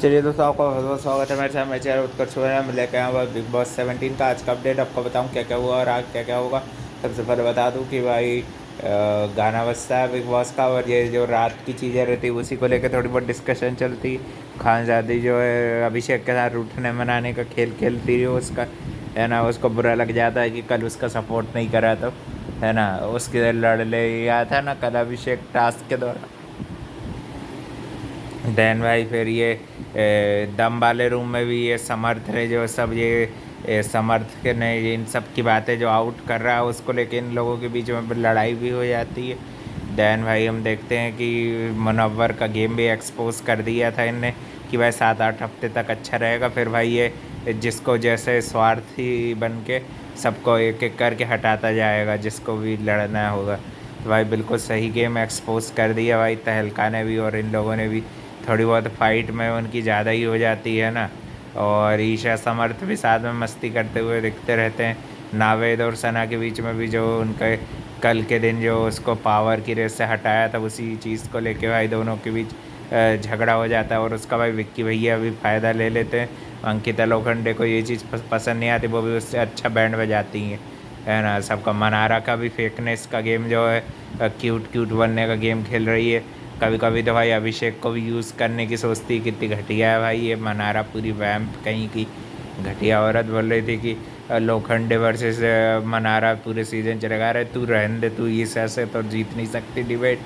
चलिए दोस्तों, आपका बहुत बहुत स्वागत है मेरे साथ। मैं चेहरा उत्कर्ष हुआ मैं लेकर आया हुआ बिग बॉस 17 का आज का अपडेट। आपको बताऊं क्या क्या हुआ और आज क्या क्या होगा। सबसे पहले बता दूं कि भाई गाना बजता है बिग बॉस का, और ये जो रात की चीज़ें रहती उसी को लेकर थोड़ी बहुत डिस्कशन चलती। खानजादी जो है अभिषेक के साथ रूठने मनाने का खेल खेलती रही उसका, है ना। उसको बुरा लग जाता है कि कल उसका सपोर्ट नहीं करा, तो है ना उसके लड़ ले याद था ना कल अभिषेक टास्क के दौरान। देन भाई फिर ये दम वाले रूम में भी ये समर्थ है जो सब ये समर्थ के ने इन सब की बातें जो आउट कर रहा है उसको लेके इन लोगों के बीच में फिर लड़ाई भी हो जाती है। देन भाई हम देखते हैं कि मुनव्वर का गेम भी एक्सपोज कर दिया था इनने कि भाई 7-8 हफ्ते तक अच्छा रहेगा, फिर भाई ये जिसको जैसे स्वार्थी बन के सबको एक एक करके हटाता जाएगा जिसको भी लड़ना होगा। तो भाई बिल्कुल सही गेम एक्सपोज कर दिया भाई तहलका ने भी, और इन लोगों ने भी थोड़ी बहुत फाइट में उनकी ज़्यादा ही हो जाती है ना। और ईशा समर्थ भी साथ में मस्ती करते हुए दिखते रहते हैं। नावेद और सना के बीच में भी जो उनके कल के दिन जो उसको पावर की रेस से हटाया था उसी चीज़ को लेके भाई दोनों के बीच झगड़ा हो जाता है, और उसका भाई विक्की भैया भी फ़ायदा ले लेते हैं। अंकिता लोखंडे को ये चीज़ पसंद नहीं आती, वो भी उससे अच्छा बैंड बजाती हैं, है ना। सबका मनारा का भी फेकनेस का गेम जो है क्यूट क्यूट बनने का गेम खेल रही है। कभी कभी तो भाई अभिषेक को भी यूज़ करने की सोचती है, कितनी घटिया है भाई ये मनारा, पूरी वैम्प कहीं की घटिया औरत बोल रही थी कि लोखंडे वर्सेस मनारा पूरे सीजन चलेगा। रहे तू रहने दे, तू ईशा से तो जीत नहीं सकती डिबेट,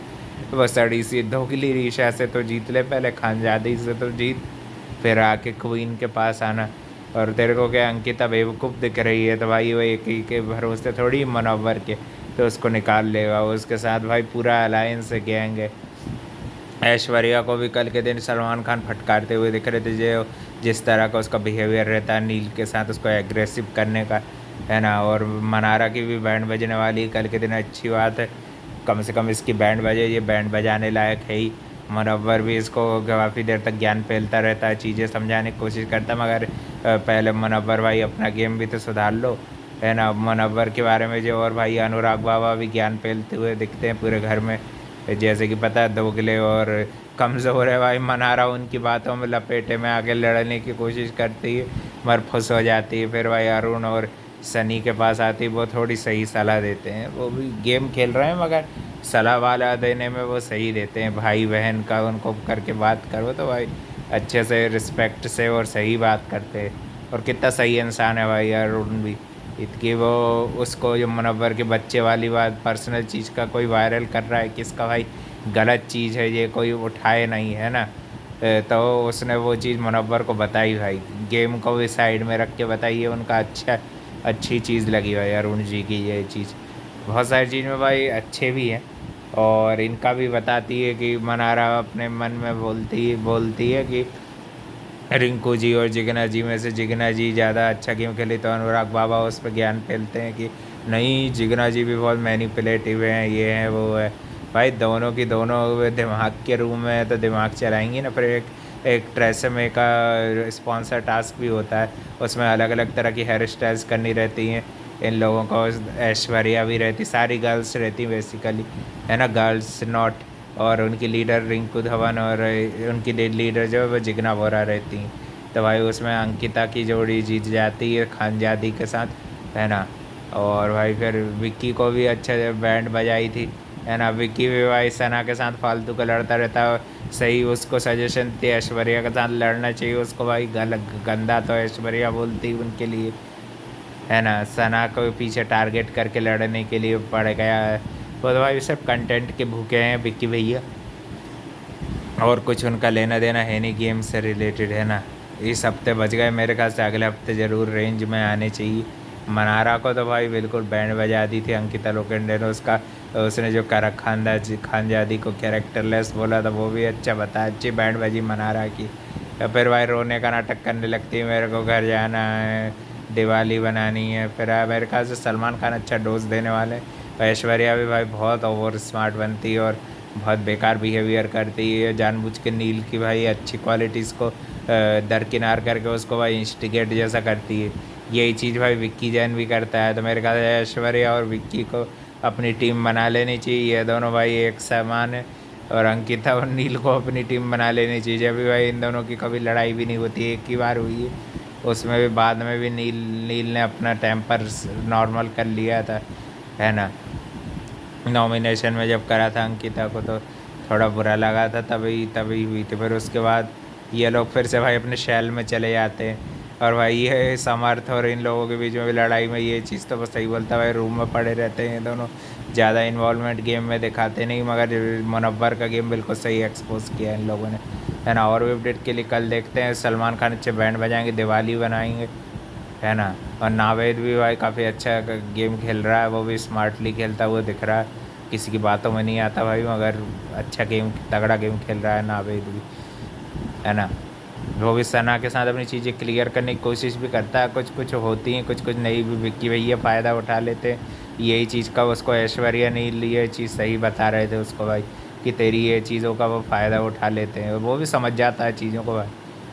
वो सड़ी सी धोखली ईशा से तो जीत ले, पहले खानजादी से तो जीत, फिर आके क्वीन के पास आना। और तेरे को क्या अंकिता बेवकूफ़ दिख रही है, तो भाई वो एक ही के भरोसे थोड़ी मनोवर के तो उसको निकाल लेगा। उसके साथ भाई पूरा अलायंस गैंग है। ऐश्वर्या को भी कल के दिन सलमान खान फटकारते हुए दिख रहे थे, जो जिस तरह का उसका बिहेवियर रहता है नील के साथ उसको एग्रेसिव करने का, है ना। और मनारा की भी बैंड बजने वाली है कल के दिन, अच्छी बात है। कम से कम इसकी बैंड बजे, ये बैंड बजाने लायक है ही। मुनव्वर भी इसको काफ़ी देर तक ज्ञान फैलता रहता है, चीज़ें समझाने की कोशिश करता है, मगर पहले मुनव्वर भाई अपना गेम भी तो सुधार लो, है ना। मुनव्वर के बारे में जो और भाई अनुराग बाबा भी ज्ञान फैलते हुए दिखते हैं पूरे घर में, जैसे कि पता है दोगले और कमज़ोर है भाई मनारा, उनकी बातों में लपेटे में आगे लड़ने की कोशिश करती है मगर फुस हो जाती है। फिर भाई अरुण और सनी के पास आती है, वो थोड़ी सही सलाह देते हैं, वो भी गेम खेल रहे हैं मगर सलाह वाला देने में वो सही देते हैं। भाई बहन का उनको करके बात करो तो भाई अच्छे से रिस्पेक्ट से और सही बात करते हैं। और कितना सही इंसान है भाई अरुण भी, इतनी वो उसको जो मुनव्वर के बच्चे वाली बात पर्सनल चीज़ का कोई वायरल कर रहा है किसका भाई गलत चीज़ है, ये कोई उठाए नहीं, है ना। तो उसने वो चीज़ मुनव्वर को बताई भाई, गेम को भी साइड में रख के बताई, ये उनका अच्छा अच्छी चीज़ लगी भाई अरुण जी की ये चीज़। बहुत सारी चीज़ में भाई अच्छे भी हैं, और इनका भी बताती है कि मनारा अपने मन में बोलती है कि रिंकू जी और जिगना जी में से जिगना जी ज़्यादा अच्छा गेम खेले, तो अनुराग बाबा उस पर ज्ञान फैलते हैं कि नहीं जिगना जी भी बहुत मैनिपुलेटिव हैं, ये है वो है। भाई दोनों की दोनों दिमाग के रूम में है तो दिमाग चलाएंगी ना। फिर एक एक ट्रेसमे का स्पॉन्सर टास्क भी होता है, उसमें अलग अलग तरह की हेयर स्टाइल्स करनी रहती हैं इन लोगों को। ऐश्वर्या भी रहती, सारी गर्ल्स रहती बेसिकली, है ना, गर्ल्स नॉट। और उनकी लीडर रिंकू धवन और उनकी लीडर जो है वो जिगना बोरा रहती हैं। तो भाई उसमें अंकिता की जोड़ी जीत जाती है खानजादी के साथ, है ना। और भाई फिर विक्की को भी अच्छे बैंड बजाई थी, है ना। विक्की भी भाई सना के साथ फालतू का लड़ता रहता है, सही उसको सजेशन थी ऐश्वर्या के साथ लड़ना चाहिए उसको भाई, गंदा तो ऐश्वर्या बोलती उनके लिए, है ना। सना को पीछे टारगेट करके लड़ने के लिए पड़ गया है। वो तो भाई सब कंटेंट के भूखे हैं विक्की भैया, और कुछ उनका लेना देना है नहीं गेम से रिलेटेड, है ना। इस हफ्ते बच गए, मेरे ख्याल से अगले हफ्ते ज़रूर रेंज में आने चाहिए। मनारा को तो भाई बिल्कुल बैंड बजा दी थी अंकिता लोखंडे ने, उसका उसने जो करा खानजादी को कैरेक्टरलेस बोला था वो भी अच्छा बता, अच्छी बैंड बजी मनारा की। या फिर भाई रोने का नाटक करने लगती है, मेरे को घर जाना है, दिवाली बनानी है। फिर मेरे ख्याल से सलमान खान अच्छा डोज देने वाले। ऐश्वर्या भी भाई बहुत ओवर स्मार्ट बनती है और बहुत बेकार बिहेवियर करती है, जानबूझ के नील की भाई अच्छी क्वालिटीज़ को दरकिनार करके उसको भाई इंस्टिगेट जैसा करती है। यही चीज़ भाई विक्की जैन भी करता है, तो मेरे ख्याल से ऐश्वर्या और विक्की को अपनी टीम बना लेनी चाहिए, ये दोनों भाई एक समान है। और अंकिता और नील को अपनी टीम बना लेनी चाहिए। अभी भाई इन दोनों की कभी लड़ाई भी नहीं होती, एक ही बार हुई है, उसमें भी बाद में भी नील नील ने अपना टेम्पर नॉर्मल कर लिया था, है ना। नॉमिनेशन में जब करा था अंकिता को तो थोड़ा बुरा लगा था, तभी तभी हुई थी। फिर उसके बाद ये लोग फिर से भाई अपने शैल में चले जाते हैं। और भाई ये समर्थ और इन लोगों के बीच में भी लड़ाई में ये चीज़ तो बस सही बोलता है भाई, रूम में पड़े रहते हैं दोनों, ज़्यादा इन्वॉल्वमेंट गेम में दिखाते नहीं, मगर मुनव्वर का गेम बिल्कुल सही एक्सपोज किया है इन लोगों ने, है ना। और भी अपडेट के लिए कल देखते हैं, सलमान खान अच्छे बैंड बजाएंगे, दिवाली बनाएंगे, है ना। और नावेद भी भाई काफ़ी अच्छा गेम खेल रहा है, वो भी स्मार्टली खेलता हुआ दिख रहा है, किसी की बातों में नहीं आता भाई, मगर अच्छा गेम, तगड़ा गेम खेल रहा है नावेद भी, है ना। वो भी सना के साथ अपनी चीज़ें क्लियर करने की कोशिश भी करता है, कुछ कुछ होती हैं, कुछ कुछ नहीं भी, विक्की भैया फ़ायदा उठा लेते हैं यही चीज़ का। उसको ऐश्वर्या नील ये चीज़ सही बता रहे थे उसको भाई, कि तेरी ये चीज़ों का वो फ़ायदा उठा लेते हैं, और वो भी समझ जाता है चीज़ों को भाई,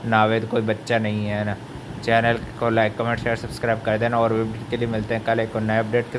नावेद कोई बच्चा नहीं है ना। चैनल को लाइक कमेंट शेयर सब्सक्राइब कर देना, और भी के लिए मिलते हैं कल एक और नए अपडेट के साथ।